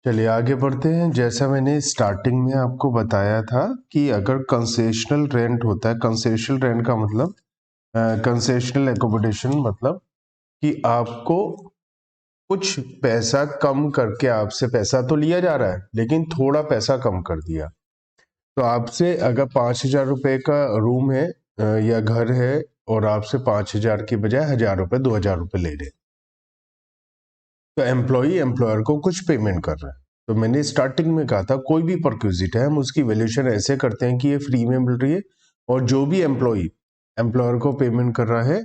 चलिए आगे बढ़ते हैं। जैसा मैंने स्टार्टिंग में आपको बताया था कि अगर कंसेशनल रेंट होता है, कंसेशनल रेंट का मतलब कंसेशनल एकोमोडेशन मतलब कि आपको कुछ पैसा कम करके आपसे पैसा तो लिया जा रहा है लेकिन थोड़ा पैसा कम कर दिया। तो आपसे अगर 5,000 रुपये का रूम है या घर है और आपसे 5,000 की बजाय 1,000 रुपये 2,000 रुपये ले रहे, तो एम्प्लॉई एम्प्लॉयर को कुछ पेमेंट कर रहा है। तो मैंने स्टार्टिंग में कहा था कोई भी परक्विजिट है हम उसकी वैल्यूएशन ऐसे करते हैं कि ये फ्री में मिल रही है और जो भी एम्प्लॉई एम्प्लॉयर को पेमेंट कर रहा है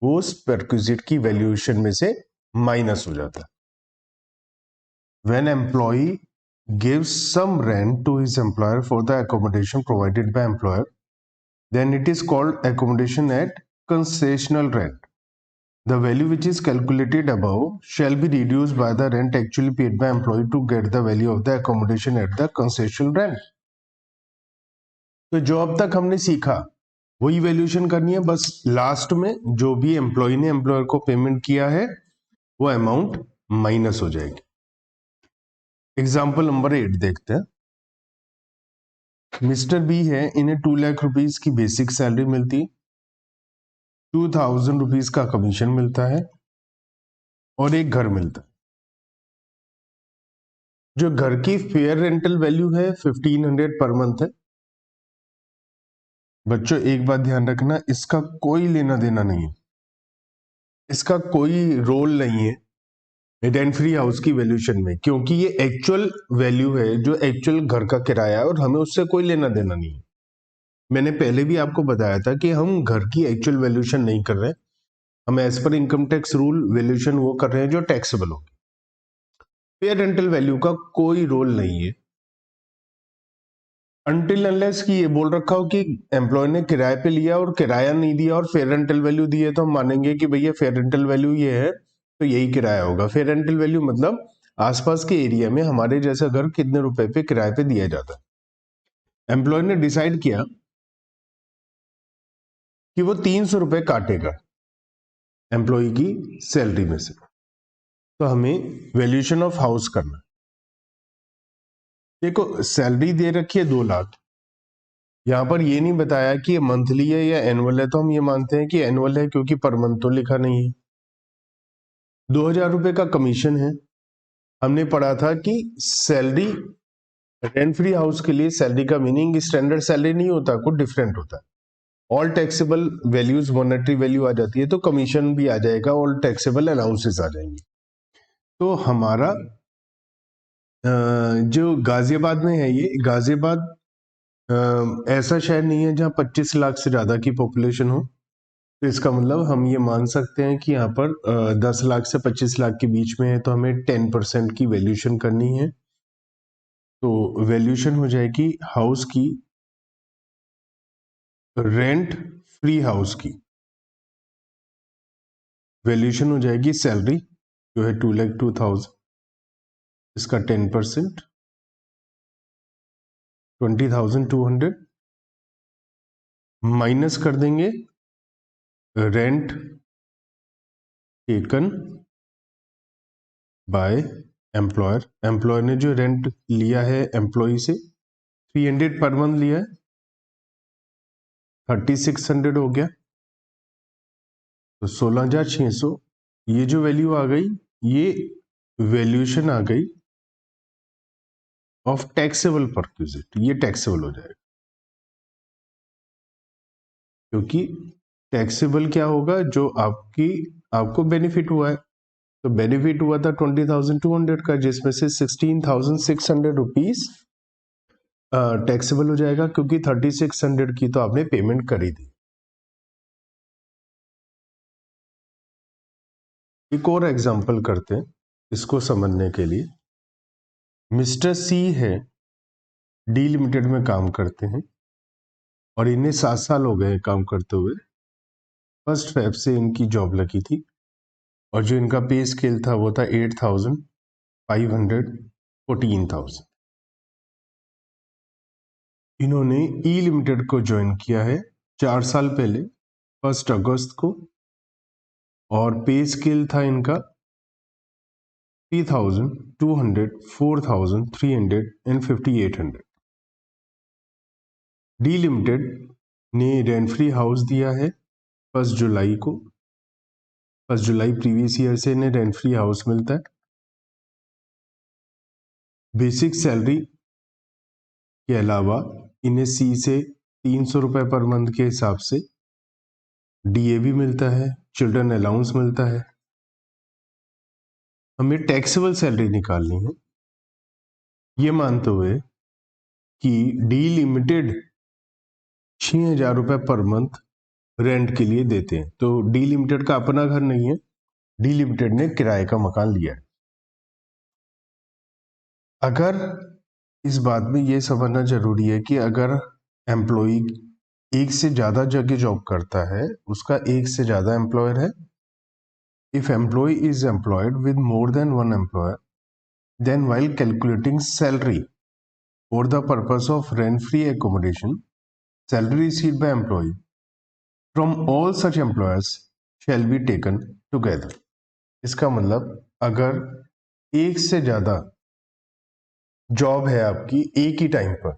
वो उस परक्विजिट की वैल्यूएशन में से माइनस हो जाता है। When employee gives some rent to his employer for the accommodation provided by employer, then it is called accommodation at concessional rent. The value which is calculated above shall be reduced by the rent actually paid by employee to get the value of the accommodation at the concessional rent. तो जो अब तक हमने सीखा वही valuation करनी है, बस लास्ट में जो भी एम्प्लॉय ने एम्प्लॉयर को पेमेंट किया है वो अमाउंट माइनस हो जाएगी। एग्जाम्पल नंबर 8 देखते हैं। मिस्टर बी है, इन्हें 2 लाख रुपीज की बेसिक सैलरी मिलती, 2,000 रुपीज का कमीशन मिलता है और एक घर मिलता है। जो घर की फेयर रेंटल वैल्यू है 1,500 पर मंथ है। बच्चों एक बात ध्यान रखना, इसका कोई लेना देना नहीं है, इसका कोई रोल नहीं है रेंट फ्री हाउस की वैल्यूएशन में, क्योंकि ये एक्चुअल वैल्यू है जो एक्चुअल घर का किराया है और हमें उससे कोई लेना देना नहीं है। मैंने पहले भी आपको बताया था कि हम घर की एक्चुअल वैल्यूएशन नहीं कर रहे, हम as per income tax rule valuation वो कर रहे हैं जो टैक्सेबल हो। फेयर रेंटल वैल्यू का कोई रोल नहीं है अनटिल अनलेस कि ये बोल रखा हो कि एम्प्लॉय ने किराए पे लिया और किराया नहीं दिया और फेयर रेंटल वैल्यू दी है, तो हम मानेंगे कि भैया फेयर रेंटल वैल्यू ये है तो यही किराया होगा। फेयर रेंटल वैल्यू मतलब आसपास के एरिया में हमारे जैसा घर कितने रुपए पे किराए पे दिया जाता है। एम्प्लॉय ने डिसाइड किया कि वो 300 रुपए काटेगा एम्प्लॉय की सैलरी में से, तो हमें वैल्यूएशन ऑफ हाउस करना। देखो सैलरी दे रखी है 2 लाख, यहाँ पर ये नहीं बताया कि ये मंथली है या एनुअल है, तो हम ये मानते हैं कि एनुअल है क्योंकि पर मंथ तो लिखा नहीं है। 2,000 रुपए का कमीशन है। हमने पढ़ा था कि सैलरी रेंट फ्री हाउस के लिए सैलरी का मीनिंग स्टैंडर्ड सैलरी नहीं होता, कुछ डिफरेंट होता है। All taxable values monetary value आ जाती है तो कमीशन भी आ जाएगा, ऑल टैक्सेबल अलाउंसेस आ जाएंगे। तो हमारा जो गाजियाबाद में है, ये गाजियाबाद ऐसा शहर नहीं है जहाँ 25 लाख से ज्यादा की पॉपुलेशन हो, तो इसका मतलब हम ये मान सकते हैं कि यहाँ पर 10 लाख से 25 लाख के बीच में है तो हमें 10% की वैल्यूएशन करनी है। तो वैल्यूएशन हो जाएगी हाउस की, रेंट फ्री हाउस की वैल्यूएशन हो जाएगी सैलरी जो है 2,02,000, इसका 10% 20,200 माइनस कर देंगे rent taken by employer. Employer ने जो रेंट लिया है एम्प्लॉय से 300 पर मंथ लिया है, 3,600 हो गया, तो 16,600। ये जो वैल्यू आ गई ये वैल्यूएशन आ गई ऑफ टैक्सेबल परक्विजिट, ये टैक्सेबल हो जाएगा क्योंकि टैक्सेबल क्या होगा, जो आपको बेनिफिट हुआ है। तो बेनिफिट हुआ था 20,200 का, जिसमें से 16,600 रुपीज टैक्सेबल हो जाएगा क्योंकि 3,600 की तो आपने पेमेंट करी थी। एक और एग्जांपल करते हैं इसको समझने के लिए। मिस्टर सी है, डी लिमिटेड में काम करते हैं और इन्हें 7 साल हो गए काम करते हुए। 1 फेब से इनकी जॉब लगी थी और जो इनका पे स्केल था वो था 8,500 14,000। इन्होंने ई लिमिटेड को ज्वाइन किया है 4 साल पहले 1 अगस्त को और पे स्केल था इनका 3,200, 4,300 एंड 5,800। डी लिमिटेड ने रेंट फ्री हाउस दिया है 1 जुलाई को। 1 जुलाई प्रीवियस ईयर से इन्हें रेंट फ्री हाउस मिलता है। बेसिक सैलरी के अलावा इन्हें सी से 300 रुपये पर मंथ के हिसाब से डीए भी मिलता है, चिल्ड्रन अलाउंस मिलता है। हमें टैक्सेबल सैलरी निकालनी है, ये मानते हुए कि डी लिमिटेड 6,000 रुपये पर मंथ रेंट के लिए देते हैं। तो डी लिमिटेड का अपना घर नहीं है, डी लिमिटेड ने किराए का मकान लिया है। अगर इस बात में ये समझना जरूरी है कि अगर एम्प्लॉय एक से ज्यादा जगह जॉब करता है, उसका एक से ज्यादा एम्प्लॉयर है। If employee is employed with more than one employer, then while calculating salary for the purpose of rent-free accommodation, salary received by employee from all such employers shall be taken together। इसका मतलब अगर एक से ज्यादा job है आपकी एक ही time पर,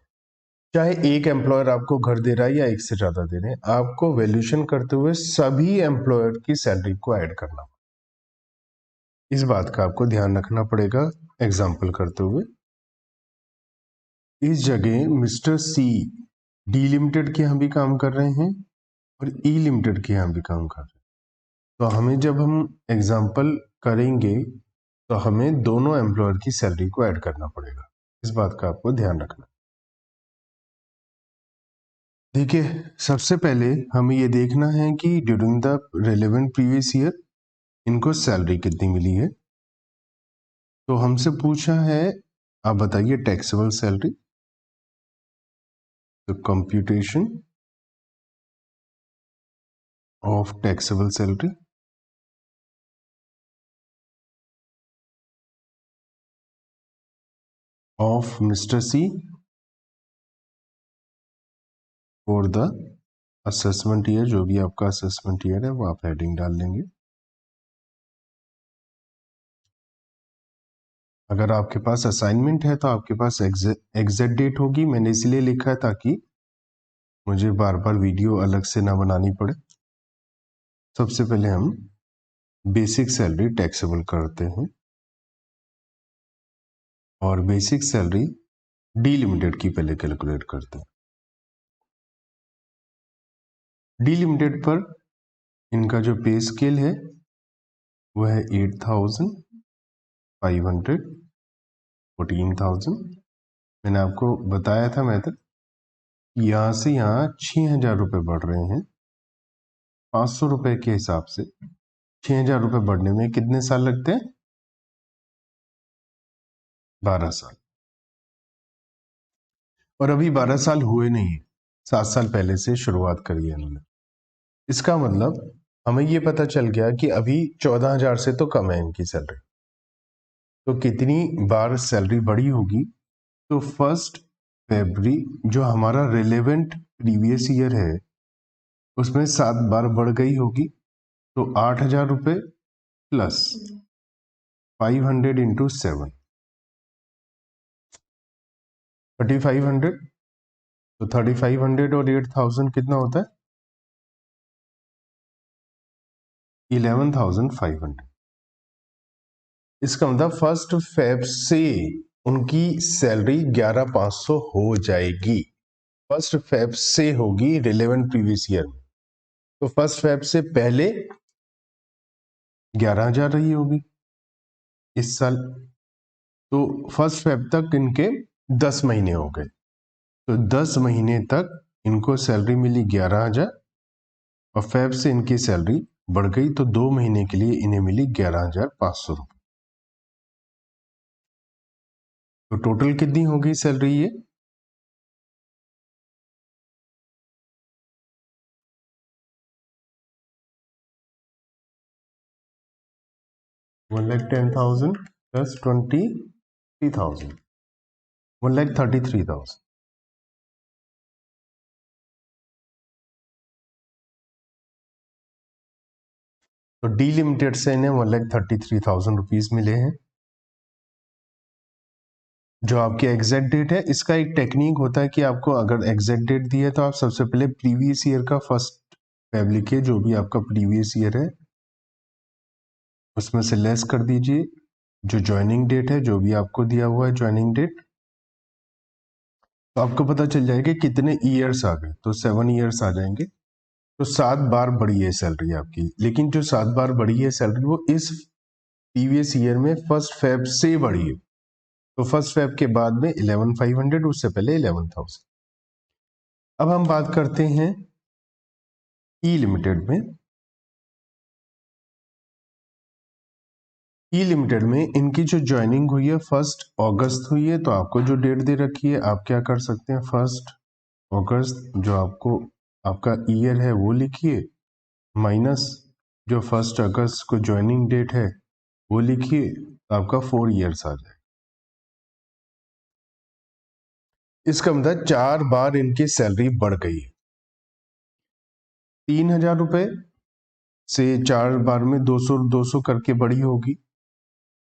चाहे एक एम्प्लॉयर आपको घर दे रहा है या एक से ज्यादा दे रहे हैं, आपको वैल्यूएशन करते हुए सभी एम्प्लॉयर की सैलरी को ऐड करना। इस बात का आपको ध्यान रखना पड़ेगा। एग्जाम्पल करते हुए, इस जगह मिस्टर सी डी लिमिटेड के यहाँ भी काम कर रहे हैं और ई लिमिटेड के यहाँ भी काम कर रहे हैं। तो हमें जब हम एग्जाम्पल करेंगे तो हमें दोनों एम्प्लॉयर की सैलरी को ऐड करना पड़ेगा। इस बात का आपको ध्यान रखना। देखिए, सबसे पहले हमें ये देखना है कि during the relevant previous year इनको सैलरी कितनी मिली है। तो हमसे पूछा है, आप बताइए टैक्सेबल सैलरी। तो computation of taxable salary of mister C for the assessment year. जो भी आपका असेसमेंट ईयर है वो आप हेडिंग डाल लेंगे। अगर आपके पास असाइनमेंट है तो आपके पास एग्जैक्ट डेट होगी। मैंने इसलिए लिखा है ताकि मुझे बार बार वीडियो अलग से ना बनानी पड़े। सबसे पहले हम बेसिक सैलरी टैक्सेबल करते हैं और बेसिक सैलरी डी लिमिटेड की पहले कैलकुलेट करते हैं। डी लिमिटेड पर इनका जो पे स्केल है वो है 8,500, 14,000। मैंने आपको बताया था मेथड, यहाँ से यहाँ 6,000 रुपये बढ़ रहे हैं 500 रुपये के हिसाब से। 6,000 रुपये बढ़ने में कितने साल लगते हैं? 12 साल। और अभी 12 साल हुए नहीं, 7 साल पहले से शुरुआत करी है इन्होंने। इसका मतलब हमें ये पता चल गया कि अभी 14,000 से तो कम है इनकी सैलरी। तो कितनी बार सैलरी बढ़ी होगी? तो 1 फरवरी जो हमारा रिलेवेंट प्रीवियस ईयर है उसमें 7 बार बढ़ गई होगी। तो 8,000 रुपये प्लस 500 इंटू 7, 3,500। तो 3,500 और 8,000 कितना होता है? 11,500। इसका मतलब 1 फेब से उनकी सैलरी 11,500 हो जाएगी। 1 फेब से होगी रिलेवेंट प्रीवियस ईयर में। तो 1 फेब से पहले 11,000 रही होगी इस साल। तो 1 फेब तक इनके 10 महीने हो गए। तो 10 महीने तक इनको सैलरी मिली 11,000 और फेब से इनकी सैलरी बढ़ गई तो 2 महीने के लिए इन्हें मिली 11,500 रुपये। तो टोटल कितनी हो गई सैलरी ये? $1,10,000 प्लस 23,000, 1,33,000। तो डी लिमिटेड से इन्हें 1,33,000 रुपीज मिले हैं। जो आपकी एग्जैक्ट डेट है, इसका एक टेक्निक होता है कि आपको अगर एग्जैक्ट डेट दी है तो आप सबसे पहले प्रीवियस ईयर का फर्स्ट फेब लिखिए, जो भी आपका प्रीवियस ईयर है उसमें से लेस कर दीजिए जो ज्वाइनिंग डेट है, जो भी आपको दिया हुआ है ज्वाइनिंग डेट, तो आपको पता चल जाएगा कितने ईयर्स आ गए। तो 7 ईयर्स आ जाएंगे। तो 7 बार बढ़ी है सैलरी आपकी, लेकिन जो 7 बार बढ़ी है सैलरी वो इस प्रीवियस ईयर में फर्स्ट फेब से बढ़ी है। तो फर्स्ट फेब के बाद में 11,500, उससे पहले 11,000। अब हम बात करते हैं ई लिमिटेड में। ई लिमिटेड में इनकी जो ज्वाइनिंग हुई है 1 अगस्त हुई है, तो आपको जो डेट दे रखी है आप क्या कर सकते हैं, 1 अगस्त जो आपको आपका ईयर है वो लिखिए, माइनस जो 1 अगस्त को ज्वाइनिंग डेट है वो लिखिए, तो आपका 4 ईयर्स आ जाए। इसका मतलब 4 बार इनकी सैलरी बढ़ गई है। 3,000 रुपए से 4 बार में 200 करके बढ़ी होगी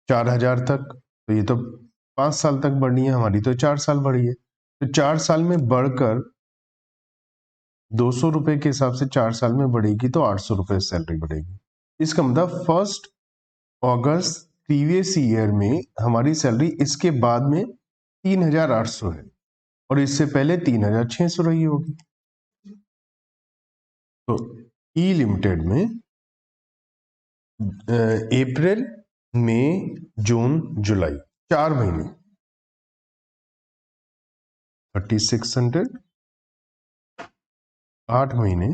4,000 तक। तो ये तो 5 साल तक बढ़ी है, हमारी तो 4 साल बढ़ी है। तो 4 साल में बढ़कर 200 रुपए के हिसाब से 4 साल में बढ़ेगी तो 800 रुपए सैलरी बढ़ेगी। इसका मतलब 1 अगस्त प्रीवियस ईयर में हमारी सैलरी इसके बाद में 3,800 है और इससे पहले 3,600 रही होगी। तो ई लिमिटेड में अप्रैल, मई, जून, जुलाई 4 महीने 3,600, 8 महीने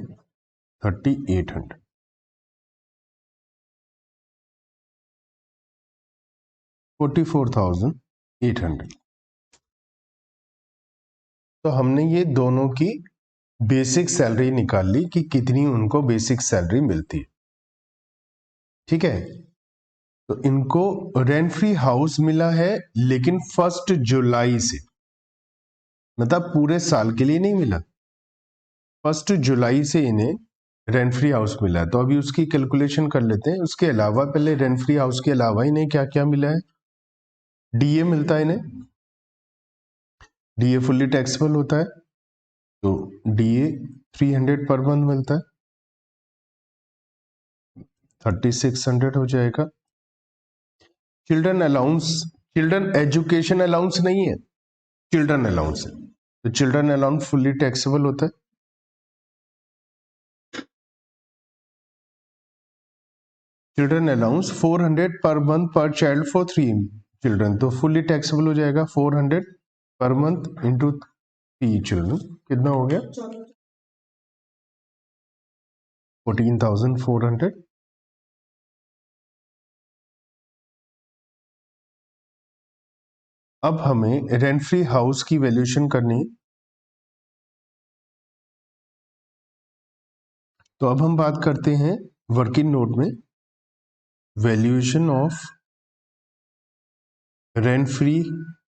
3,800, 44,800। तो हमने ये दोनों की बेसिक सैलरी निकाल ली कि कितनी उनको बेसिक सैलरी मिलती है। ठीक है, तो इनको रेंट फ्री हाउस मिला है, लेकिन 1 जुलाई से, मतलब पूरे साल के लिए नहीं मिला, 1 जुलाई से इन्हें रेंट फ्री हाउस मिला है। तो अभी उसकी कैलकुलेशन कर लेते हैं। उसके अलावा पहले रेंट फ्री हाउस के अलावा इन्हें क्या क्या मिला है। डीए मिलता है इन्हें, डीए फुल्ली टैक्सेबल होता है, तो डीए 300 पर मंथ मिलता है, 3,600 हो जाएगा। Children allowance, children education allowance नहीं है, चिल्ड्रन अलाउंस है, तो चिल्ड्रन अलाउंस फुल्ली टैक्सेबल होता है। चिल्ड्रन अलाउंस 400 पर मंथ पर चाइल्ड फॉर 3 चिल्ड्रन, तो फुल्ली टैक्सेबल हो जाएगा 400 पर मंथ इंटू 3 चिल्ड्रन, कितना हो गया 14,400। अब हमें रेंट फ्री हाउस की वैल्यूएशन करनी, तो अब हम बात करते हैं वर्किंग नोट में valuation of rent free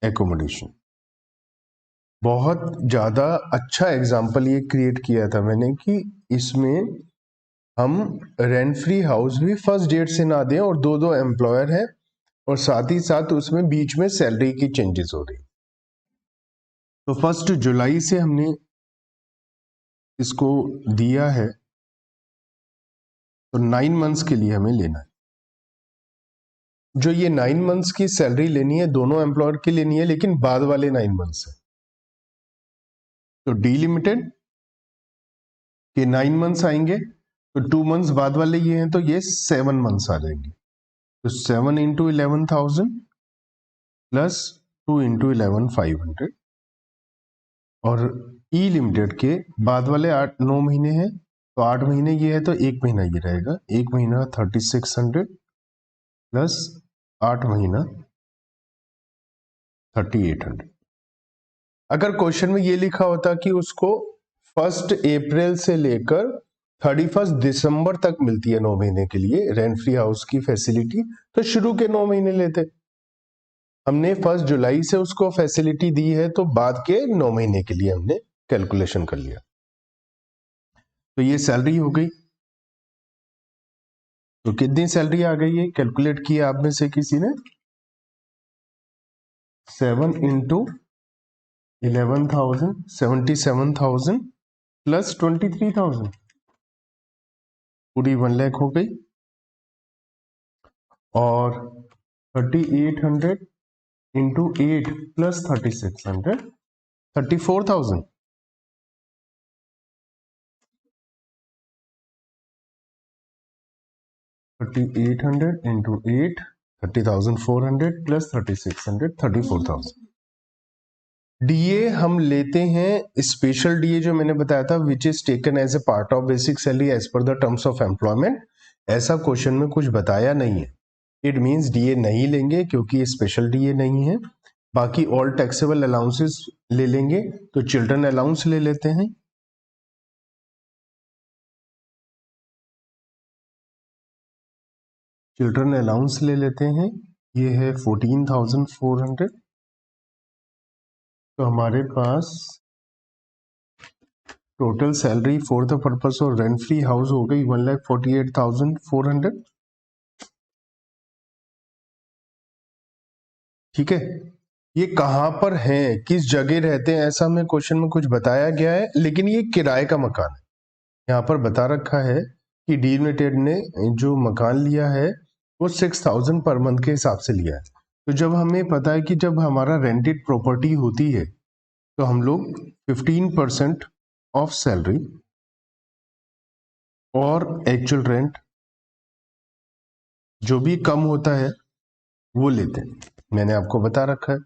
accommodation. बहुत ज्यादा अच्छा एग्जाम्पल ये क्रिएट किया था मैंने कि इसमें हम रेंट फ्री हाउस भी फर्स्ट डेट से ना दें और 2 एम्प्लॉयर हैं और साथ ही साथ उसमें बीच में सैलरी की चेंजेस हो रही। तो 1 जुलाई से हमने इसको दिया है, तो 9 मंथ्स के लिए हमें लेना है। जो ये 9 मंथ्स की सैलरी लेनी है दोनों एम्प्लॉयर की लेनी है, लेकिन बाद वाले 9 मंथ्स है। तो डी लिमिटेड के 9 मंथ्स आएंगे, तो 2 मंथ्स बाद वाले ये हैं, तो ये 7 मंथ्स आ जाएंगे। तो 7 इंटू 11,000 प्लस 2 इंटू 11,500। और ई लिमिटेड के बाद वाले 9 महीने हैं, तो 8 महीने ये है, तो 1 महीना ये रहेगा। 1 महीना 3,600 प्लस 8 महीना 3,800। अगर क्वेश्चन में ये लिखा होता कि उसको 1 अप्रैल से लेकर 31 दिसंबर तक मिलती है 9 महीने के लिए रेंट फ्री हाउस की फैसिलिटी, तो शुरू के 9 महीने लेते। हमने 1 जुलाई से उसको फैसिलिटी दी है, तो बाद के 9 महीने के लिए हमने कैलकुलेशन कर लिया। तो ये सैलरी हो गई। तो कितनी सैलरी आ गई है कैलकुलेट किया आप में से किसी ने? 7 इंटू 11,000 77,000 प्लस 23,000 पूरी 1 लाख हो गई, और 3,800 into 8 plus 3,600 34,000। 3,800 into 8 30,400 plus 3,600 34,000। DA हम लेते हैं स्पेशल डीए जो मैंने बताया था, which is taken as a part of basic salary as per the terms of employment. ऐसा क्वेश्चन में कुछ बताया नहीं है, इट मींस डीए नहीं लेंगे क्योंकि ये स्पेशल डीए नहीं है। बाकी ऑल टैक्सेबल अलाउंसेस ले लेंगे, तो चिल्ड्रन अलाउंस ले लेते हैं। चिल्ड्रन अलाउंस ले लेते हैं, ये है 14,400। तो हमारे पास total salary for the purpose of rent free house हो गई 1,48,400। ठीक है, ये कहां पर हैं, किस जगह रहते हैं, ऐसा में क्वेश्चन में कुछ बताया गया है, लेकिन ये किराए का मकान है। यहाँ पर बता रखा है कि डी यूनाइटेड ने जो मकान लिया है वो 6,000 पर मंथ के हिसाब से लिया है। तो जब हमें पता है कि जब हमारा रेंटेड प्रॉपर्टी होती है तो हम लोग 15% ऑफ सैलरी और एक्चुअल रेंट जो भी कम होता है वो लेते हैं, मैंने आपको बता रखा है।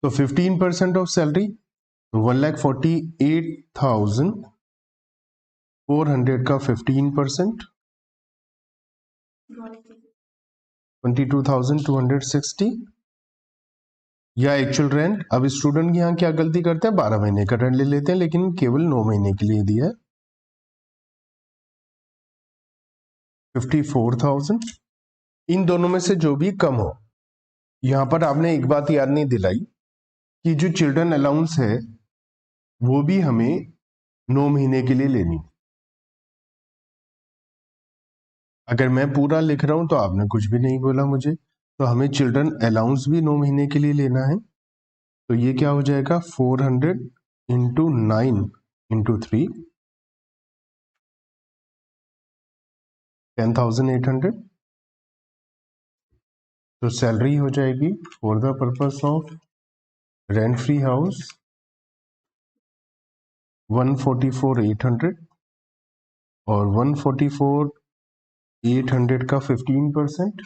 तो 15% ऑफ सैलरी 1,48,400 का 15% 22,260, या एक्चुअल रेंट। अब स्टूडेंट यहाँ क्या गलती करते हैं, 12 महीने का रेंट ले लेते हैं, लेकिन केवल 9 महीने के लिए दिया है 54,000। इन दोनों में से जो भी कम हो। यहां पर आपने एक बात याद नहीं दिलाई कि जो चिल्ड्रन अलाउंस है वो भी हमें 9 महीने के लिए लेनी। अगर मैं पूरा लिख रहा हूं तो आपने कुछ भी नहीं बोला मुझे, तो हमें चिल्ड्रन अलाउंस भी 9 महीने के लिए लेना है। तो ये क्या हो जाएगा, 400 इंटू 9 इंटू 3 10,800। तो सैलरी हो जाएगी for the purpose of rent free house 144,800, और 144,800 का 15%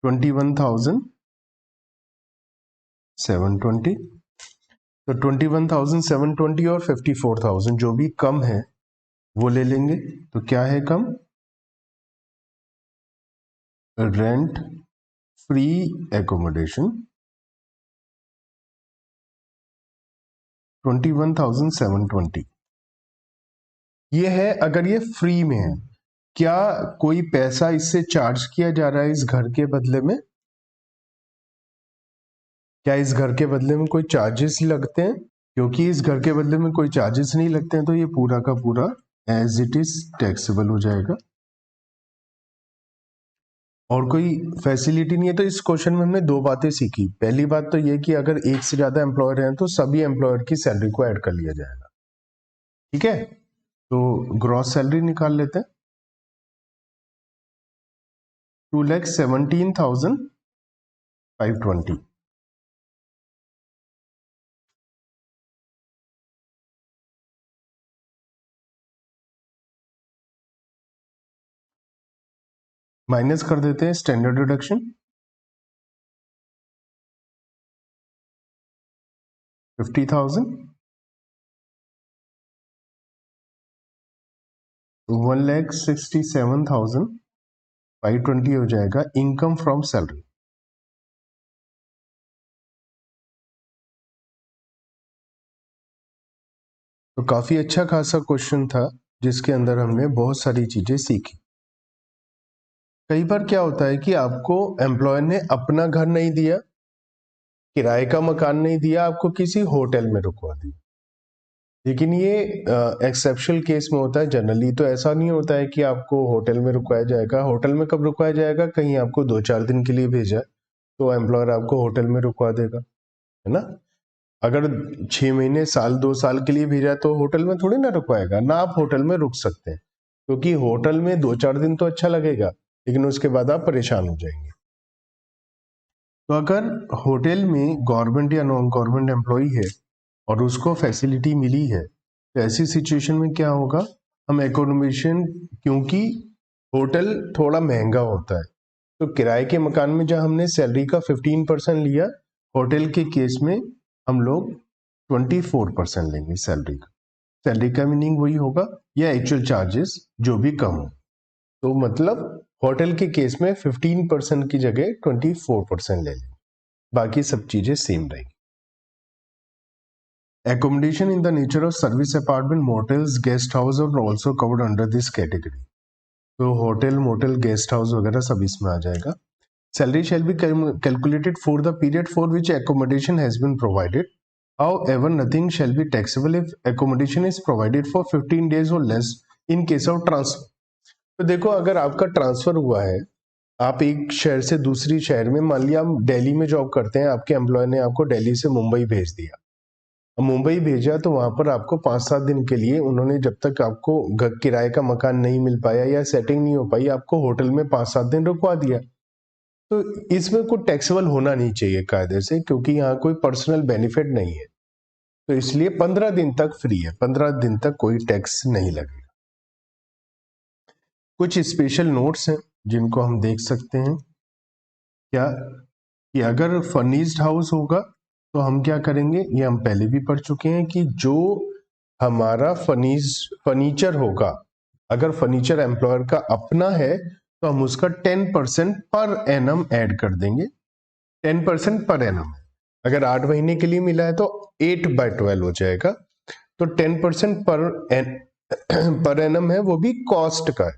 21,720। तो 21,720 और 54,000 जो भी कम है वो ले लेंगे। तो क्या है कम, रेंट फ्री एकोमोडेशन 21,720। ये है अगर ये फ्री में है। क्या कोई पैसा इससे चार्ज किया जा रहा है इस घर के बदले में, क्या इस घर के बदले में कोई चार्जेस लगते हैं? क्योंकि इस घर के बदले में कोई चार्जेस नहीं लगते हैं तो ये पूरा का पूरा एज इट इज टैक्सेबल हो जाएगा, और कोई फैसिलिटी नहीं है। तो इस क्वेश्चन में हमने दो बातें सीखी। पहली बात तो ये कि अगर एक से ज्यादा एम्प्लॉयर हैं तो सभी एम्प्लॉयर की सैलरी को ऐड कर लिया जाएगा। ठीक है, तो ग्रॉस सैलरी निकाल लेते हैं, 2,17,520। माइनस कर देते हैं स्टैंडर्ड डिडक्शन, 50,000, 1,67,520 हो जाएगा इनकम फ्रॉम सैलरी। तो काफी अच्छा खासा क्वेश्चन था जिसके अंदर हमने बहुत सारी चीजें सीखी। कई बार क्या होता है कि आपको एम्प्लॉयर ने अपना घर नहीं दिया, किराए का मकान नहीं दिया, आपको किसी होटल में रुकवा दिया। लेकिन ये एक्सेप्शनल केस में होता है, जनरली तो ऐसा नहीं होता है कि आपको होटल में रुकवाया जाएगा। होटल में कब रुकवाया जाएगा, कहीं आपको 2-4 दिन के लिए भेजा तो एम्प्लॉयर आपको होटल में रुकवा देगा, है ना। अगर 6 महीने, साल, 2 साल के लिए भेजा तो होटल में थोड़ी ना रुकवाएगा ना, आप होटल में रुक सकते हैं, क्योंकि होटल में 2-4 दिन तो अच्छा लगेगा, लेकिन उसके बाद आप परेशान हो जाएंगे। तो अगर होटल में गवर्नमेंट या नॉन गवर्नमेंट एम्प्लॉय है और उसको फैसिलिटी मिली है, तो ऐसी सिचुएशन में क्या होगा, हम एकोमोडेशन, क्योंकि होटल थोड़ा महंगा होता है, तो किराए के मकान में जब हमने सैलरी का 15% लिया, होटल के केस में हम लोग 24% लेंगे सैलरी का। सैलरी का मीनिंग वही होगा, या एक्चुअल चार्जेस जो भी कम हो। तो मतलब होटल के केस में 15% की जगह 24% ले लेंगे, बाकी सब चीजें सेम रहेगी। Accommodation in the nature of service apartment, motels, guest house are also covered under this category. तो होटल, मोटल, गेस्ट हाउस वगैरह सब इसमें आ जाएगा। Salary shall be calculated for the period for which accommodation has been provided. However, nothing shall be taxable if accommodation is provided for 15 days or less in case of transfer. तो देखो, अगर आपका transfer हुआ है, आप एक शहर से दूसरी शहर में, मान लिया आप दिल्ली में जॉब करते हैं, आपके एम्प्लॉय ने आपको दिल्ली से मुंबई भेज दिया। मुंबई भेजा तो वहां पर आपको 5-7 दिन के लिए उन्होंने, जब तक आपको किराए का मकान नहीं मिल पाया या सेटिंग नहीं हो पाई, आपको होटल में 5-7 दिन रुकवा दिया। तो इसमें कोई टैक्सेबल होना नहीं चाहिए कायदे से, क्योंकि यहाँ कोई पर्सनल बेनिफिट नहीं है, तो इसलिए 15 दिन तक फ्री है, 15 दिन तक कोई टैक्स नहीं लगेगा। कुछ स्पेशल नोट्स हैं जिनको हम देख सकते हैं। क्या कि अगर फर्निश्ड हाउस होगा तो हम क्या करेंगे, ये हम पहले भी पढ़ चुके हैं कि जो हमारा फर्नीचर होगा, अगर फर्नीचर एम्प्लॉयर का अपना है तो हम उसका 10% पर एनम ऐड कर देंगे। 10% पर एनम, अगर 8 महीने के लिए मिला है तो 8/12 हो जाएगा। तो 10% पर एनम है, वो भी कॉस्ट का है,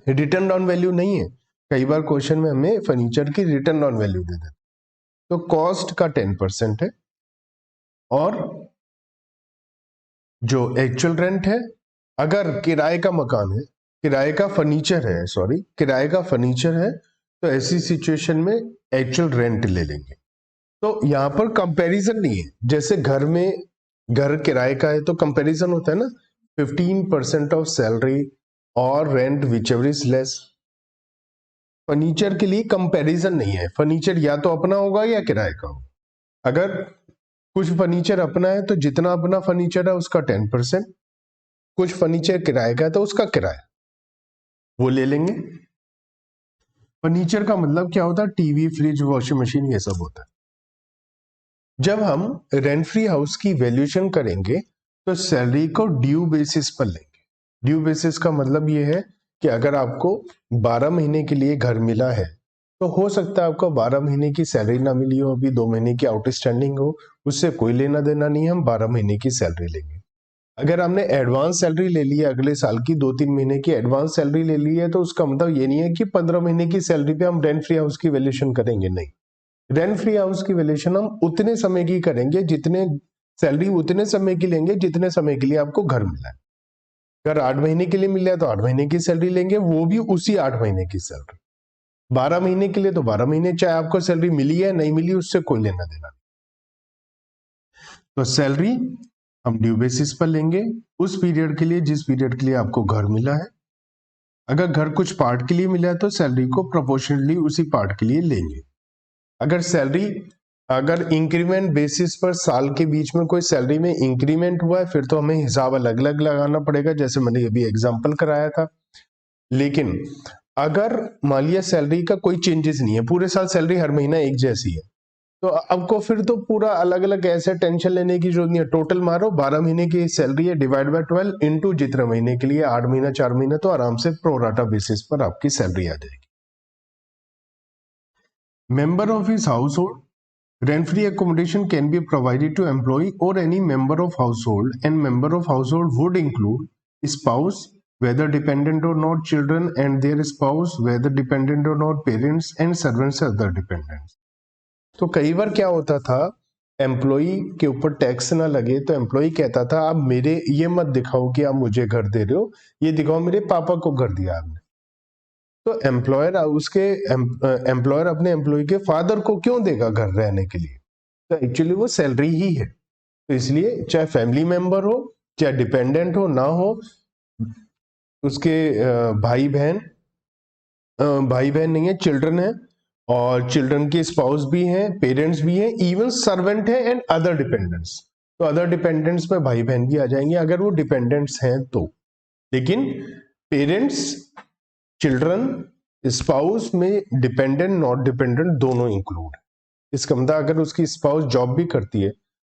रिटर्न ऑन वैल्यू नहीं है। कई बार क्वेश्चन में हमें फर्नीचर की रिटर्न ऑन वैल्यू दे देते, तो कॉस्ट का 10% है। और जो एक्चुअल रेंट है, अगर किराए का मकान है, किराए का फर्नीचर है, सॉरी किराए का फर्नीचर है, तो ऐसी सिचुएशन में एक्चुअल रेंट ले लेंगे। तो यहां पर कंपैरिजन नहीं है, जैसे घर में, घर किराए का है तो कंपैरिजन होता है ना, 15% ऑफ सैलरी और rent which ever is less. Furniture के लिए कंपैरिजन नहीं है, फर्नीचर या तो अपना होगा या किराए का होगा। अगर कुछ फर्नीचर अपना है तो जितना अपना फर्नीचर है उसका 10%, कुछ फर्नीचर किराए का है तो उसका किराया वो ले लेंगे। फर्नीचर का मतलब क्या होता है, टीवी, फ्रिज, वॉशिंग मशीन, ये सब होता है। जब हम रेंट फ्री हाउस की वैल्यूएशन करेंगे तो सैलरी को ड्यू बेसिस पर लेंगे। ड्यू बेसिस का मतलब ये है कि अगर आपको 12 महीने के लिए घर मिला है, तो हो सकता है आपको 12 महीने की सैलरी ना मिली हो, अभी 2 महीने की आउटस्टैंडिंग हो, उससे कोई लेना देना नहीं है, हम 12 महीने की सैलरी लेंगे। अगर हमने एडवांस सैलरी ले ली है, अगले साल की 2-3 महीने की एडवांस सैलरी ले ली है, तो उसका मतलब ये नहीं है कि 15 महीने की सैलरी पे हम रेंट फ्री हाउस की वैल्यूएशन करेंगे, नहीं। रेंट फ्री हाउस की वैल्यूएशन हम उतने समय की करेंगे, जितने सैलरी उतने समय की लेंगे जितने समय के लिए आपको घर मिला है। अगर 8 महीने के लिए मिला है तो 8 महीने की सैलरी लेंगे, वो भी उसी 8 महीने की सैलरी। 12 महीने के लिए तो 12 महीने, चाहे आपको सैलरी मिली है नहीं मिली, उससे कोई लेना देना। तो सैलरी हम ड्यू बेसिस पर लेंगे उस पीरियड के लिए जिस पीरियड के लिए आपको घर मिला है। अगर घर कुछ पार्ट के लिए मिला है तो सैलरी को प्रोपोर्शनली उसी पार्ट के लिए लेंगे। अगर सैलरी, अगर इंक्रीमेंट बेसिस पर साल के बीच में कोई सैलरी में इंक्रीमेंट हुआ है, फिर तो हमें हिसाब अलग अलग लगाना पड़ेगा, जैसे मैंने अभी एग्जांपल कराया था। लेकिन अगर मान लिया सैलरी का कोई चेंजेस नहीं है, पूरे साल सैलरी हर महीना एक जैसी है, तो आपको फिर तो पूरा अलग अलग ऐसे टेंशन लेने की जरूरत नहीं है। टोटल मारो, 12 महीने की सैलरी है, डिवाइड बाय 12 इंटू जितने महीने के लिए, 8 महीना 4 महीने, तो आराम से प्रोराटा बेसिस पर आपकी सैलरी आ जाएगी। Member of his household, rent free accommodation can be provided to employee or any member of household, and member of household would include spouse, whether dependent or not, children and their spouse, whether dependent or not, parents and servants, other dependents। तो कई बार क्या होता था, employee के ऊपर tax ना लगे तो एम्प्लॉई कहता था, आप मेरे ये मत दिखाओ कि आप मुझे घर दे रहे हो, ये दिखाओ मेरे पापा को घर दिया आपने। तो एम्प्लॉयर अपने एम्प्लॉय के फादर को क्यों देगा घर रहने के लिए? तो एक्चुअली वो सैलरी ही है। तो इसलिए चाहे फैमिली मेंबर हो, चाहे डिपेंडेंट हो, ना हो, उसके भाई बहन नहीं है, चिल्ड्रन है, और चिल्ड्रन के स्पाउस भी हैं, पेरेंट्स भी हैं, इवन सर्वेंट है एंड अदर डिपेंडेंट्स। तो अदर डिपेंडेंट्स में भाई बहन भी आ जाएंगे अगर वो डिपेंडेंट्स हैं तो। लेकिन पेरेंट्स, चिल्ड्रन, स्पाउस में डिपेंडेंट नॉट डिपेंडेंट दोनों इंक्लूड है। इसका मतलब अगर उसकी स्पाउस जॉब भी करती है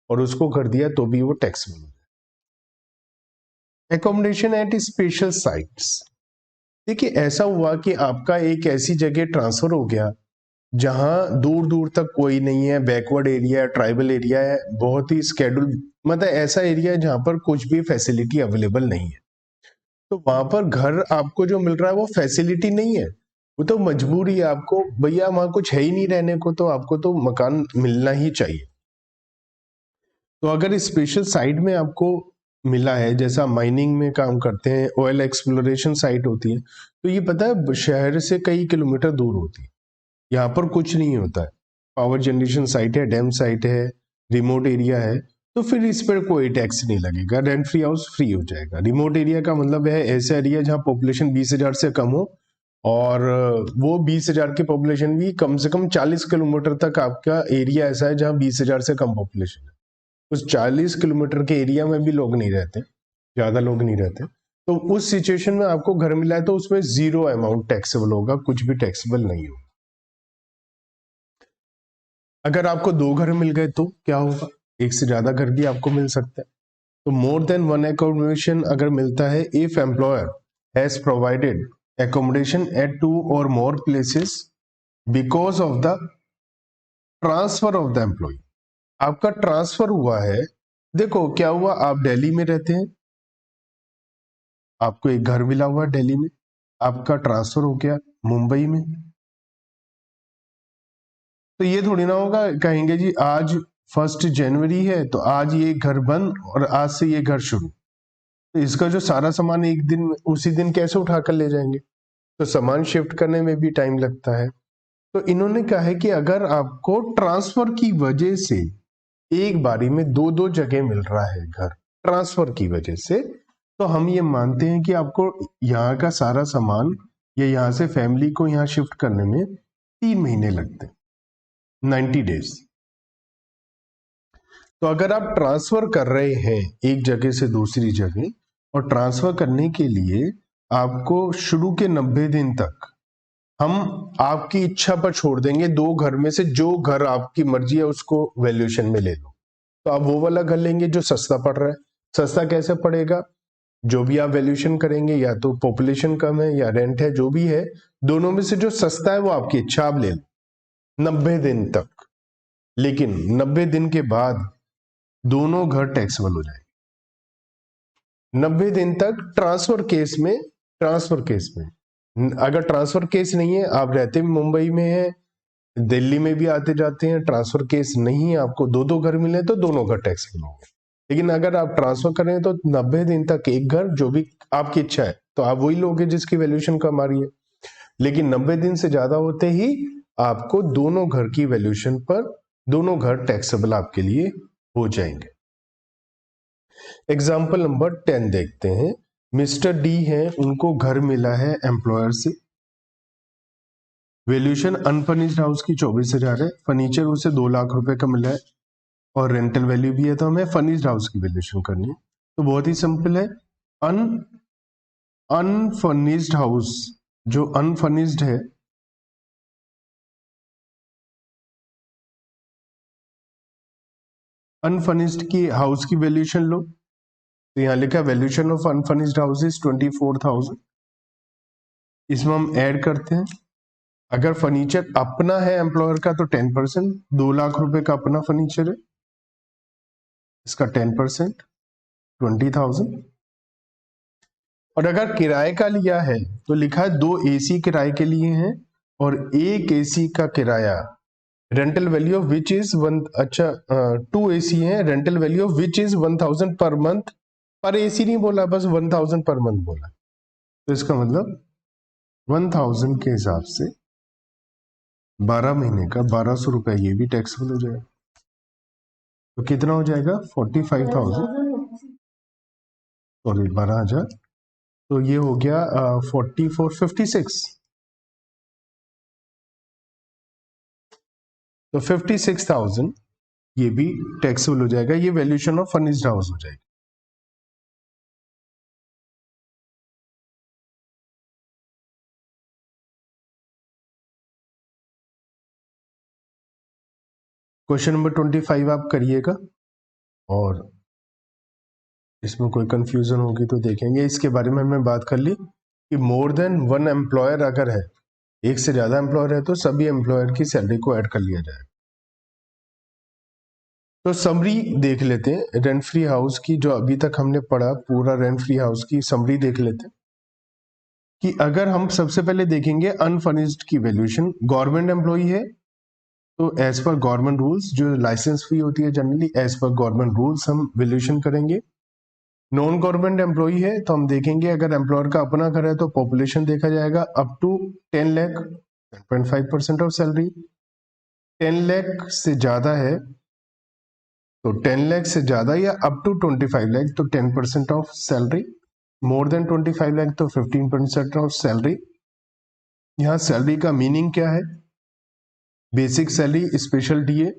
और उसको कर दिया तो भी वो टैक्सेबल है। Accommodation at special sites. देखिए, ऐसा हुआ कि आपका एक ऐसी जगह ट्रांसफर हो गया जहां दूर दूर तक कोई नहीं है, बैकवर्ड एरिया है, ट्राइबल एरिया है, बहुत ही स्केड्यूल, मतलब ऐसा एरिया है जहां पर कुछ भी फैसिलिटी अवेलेबल नहीं है। तो वहां पर घर आपको जो मिल रहा है वो फैसिलिटी नहीं है, वो तो मजबूरी है आपको, भैया वहां कुछ है ही नहीं रहने को, तो आपको तो मकान मिलना ही चाहिए। तो अगर स्पेशल साइट में आपको मिला है, जैसा माइनिंग में काम करते हैं, ऑयल एक्सप्लोरेशन साइट होती है, तो ये पता है शहर से कई किलोमीटर दूर होती है, यहाँ पर कुछ नहीं होता है। पावर जनरेशन साइट है, डैम साइट है, रिमोट एरिया है, तो फिर इस पर कोई टैक्स नहीं लगेगा, रेंट फ्री हाउस फ्री हो जाएगा। रिमोट एरिया का मतलब है ऐसा एरिया जहाँ पॉपुलेशन 20,000 से कम हो, और वो 20,000 की पॉपुलेशन भी कम से कम 40 किलोमीटर तक आपका एरिया ऐसा है जहाँ 20,000 से कम पॉपुलेशन है। उस 40 किलोमीटर के एरिया में भी लोग नहीं रहते, ज्यादा लोग नहीं रहते, तो उस सिचुएशन में आपको घर मिला है तो उसमें जीरो अमाउंट टैक्सेबल होगा, कुछ भी टैक्सेबल नहीं होगा। अगर आपको 2 घर मिल गए तो क्या होगा? एक से ज्यादा घर भी आपको मिल सकता है। तो मोर देन वन एकोमोडेशन अगर मिलता है, if employer has provided accommodation at 2 और more places because of the transfer of the employee. आपका ट्रांसफर हुआ है, देखो क्या हुआ, आप दिल्ली में रहते हैं, आपको एक घर मिला हुआ है दिल्ली में, आपका ट्रांसफर हो गया मुंबई में, तो ये थोड़ी ना होगा कहेंगे जी आज 1 जनवरी है तो आज ये घर बंद और आज से ये घर शुरू। तो इसका जो सारा सामान एक दिन उसी दिन कैसे उठा कर ले जाएंगे? तो सामान शिफ्ट करने में भी टाइम लगता है। तो इन्होंने कहा है कि अगर आपको ट्रांसफर की वजह से एक बारी में 2-2 जगह मिल रहा है घर, ट्रांसफर की वजह से, तो हम ये मानते हैं कि आपको यहाँ का सारा सामान या यहाँ से फैमिली को यहाँ शिफ्ट करने में 3 महीने लगते हैं, 90 डेज। तो अगर आप ट्रांसफर कर रहे हैं एक जगह से दूसरी जगह, और ट्रांसफर करने के लिए आपको शुरू के 90 दिन तक हम आपकी इच्छा पर छोड़ देंगे, 2 घर में से जो घर आपकी मर्जी है उसको वैल्यूएशन में ले लो। तो आप वो वाला घर लेंगे जो सस्ता पड़ रहा है। सस्ता कैसे पड़ेगा? जो भी आप वैल्यूएशन करेंगे, या तो पॉपुलेशन कम है या रेंट है, जो भी है, दोनों में से जो सस्ता है वो आपकी इच्छा, आप ले लो 90 दिन तक। लेकिन 90 दिन के बाद दोनों घर टैक्सेबल हो जाएंगे। 90 दिन तक ट्रांसफर केस में अगर ट्रांसफर केस नहीं है, आप रहते मुंबई में हैं, दिल्ली में भी आते जाते हैं, ट्रांसफर केस नहीं है, आपको 2-2 घर मिले तो दोनों घर टैक्सेबल होंगे। लेकिन अगर आप ट्रांसफर करें तो 90 दिन तक एक घर, जो भी आपकी इच्छा है, तो आप वही लोगे जिसकी वैल्यूएशन कम आ रही है। लेकिन 90 दिन से ज्यादा होते ही आपको दोनों घर की वैल्यूएशन पर दोनों घर टैक्सेबल आपके लिए हो जाएंगे। एग्जाम्पल नंबर 10 देखते हैं। मिस्टर डी हैं, उनको घर मिला है एम्प्लॉयर से, वैल्यूएशन अनफर्निश्ड हाउस की 24,000 है, फर्नीचर उसे 2 लाख रुपए का मिला है, और रेंटल वैल्यू भी है, तो हमें फर्निश्ड हाउस की वैल्यूएशन करनी है। तो बहुत ही सिंपल है, अनफर्निश्ड हाउस, जो अनफर्निश्ड है, अनफर्निश्ड की हाउस की वैल्यूएशन लो। तो यहाँ लिखा valuation of unfurnished house is 24,000। इसमें हम ऐड करते हैं, अगर फर्नीचर अपना है एम्प्लॉयर का तो 10%, 2 लाख रुपए का अपना फर्नीचर है, इसका 10% 20,000। और अगर किराए का लिया है तो लिखा है 2 एसी किराए के लिए हैं, और एक एसी का किराया rental value of which is 2 AC है, rental value of which is 1,000 per month. पर एसी नहीं बोला, बस 1,000 पर मंथ बोला। तो इसका मतलब 1000 के हिसाब से 12 महीने का 1200 रुपये ये भी टैक्सेबल हो जाएगा। तो कितना हो जाएगा 45,000 सॉरी 12,000, तो ये हो गया 4456। तो 56,000 ये भी टैक्सेबल हो जाएगा। ये वैल्यूएशन ऑफ फर्निश्ड हाउस हो जाएगी। क्वेश्चन नंबर 25 आप करिएगा, और इसमें कोई कंफ्यूजन होगी तो देखेंगे। इसके बारे में हमने बात कर ली कि मोर देन वन एम्प्लॉयर अगर है, एक से ज्यादा एम्प्लॉयर है, तो सभी एम्प्लॉयर की सैलरी को ऐड कर लिया जाएगा। तो समरी देख लेते हैं रेंट फ्री हाउस की, जो अभी तक हमने पढ़ा पूरा रेंट फ्री हाउस की समरी देख लेते हैं कि अगर हम सबसे पहले देखेंगे अनफर्निश्ड की वैल्यूएशन, गवर्नमेंट एम्प्लॉई है तो एज पर गवर्नमेंट रूल्स, जो लाइसेंस फी होती है generally as per government rules हम वैल्यूएशन करेंगे। नॉन गवर्नमेंट एम्प्लॉई है तो हम देखेंगे अगर एम्प्लॉयर का अपना घर है तो पॉपुलेशन देखा जाएगा up to 10 lakh 10.5% of salary. 10 lakh से ज्यादा है तो 10 लाख से ज्यादा या अप टू 25 लाख तो 10% of salary, more than 25 lakh तो 15% ऑफ सैलरी। यहाँ सैलरी का मीनिंग क्या है? Basic salary, special DA,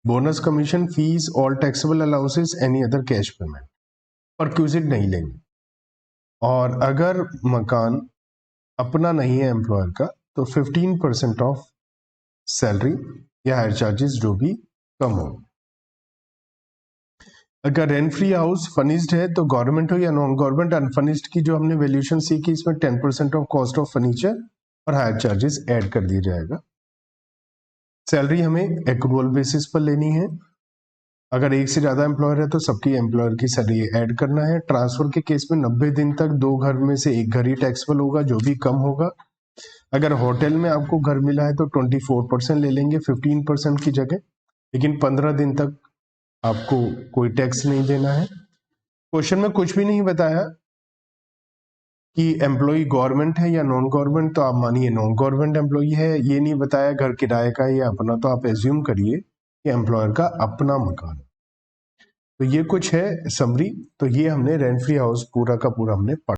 bonus, commission, fees, all taxable allowances, any other cash payment, और क्यूजिट नहीं लेंगे। और अगर मकान अपना नहीं है एम्प्लॉयर का तो 15% ऑफ सैलरी या हायर चार्जेस जो भी कम हो। अगर रेंट फ्री हाउस फर्निश्ड है तो गवर्नमेंट हो या नॉन गवर्नमेंट, अनफर्निश्ड की जो हमने वैल्यूएशन सीखी इसमें 10% ऑफ कॉस्ट ऑफ फर्नीचर और हायर चार्जेस ऐड कर दिया जाएगा। सैलरी हमें एक्रूअल बेसिस पर लेनी है। अगर एक से ज्यादा एम्प्लॉयर है तो सबकी एम्प्लॉयर की सैलरी ऐड करना है। ट्रांसफर के केस में 90 दिन तक 2 घर में से एक घर ही टैक्सेबल होगा, जो भी कम होगा। अगर होटल में आपको घर मिला है तो 24% ले लेंगे 15% की जगह, लेकिन 15 दिन तक आपको कोई टैक्स नहीं देना है। क्वेश्चन में कुछ भी नहीं बताया कि एम्प्लॉय गवर्नमेंट है या नॉन गवर्नमेंट, तो आप मानिए नॉन गवर्नमेंट एम्प्लॉय है। ये नहीं बताया घर किराए का है या अपना, तो आप एज्यूम करिए कि एम्प्लॉयर का अपना मकान। तो ये कुछ है समरी। तो ये हमने रेंट फ्री हाउस पूरा का पूरा हमने पढ़ा।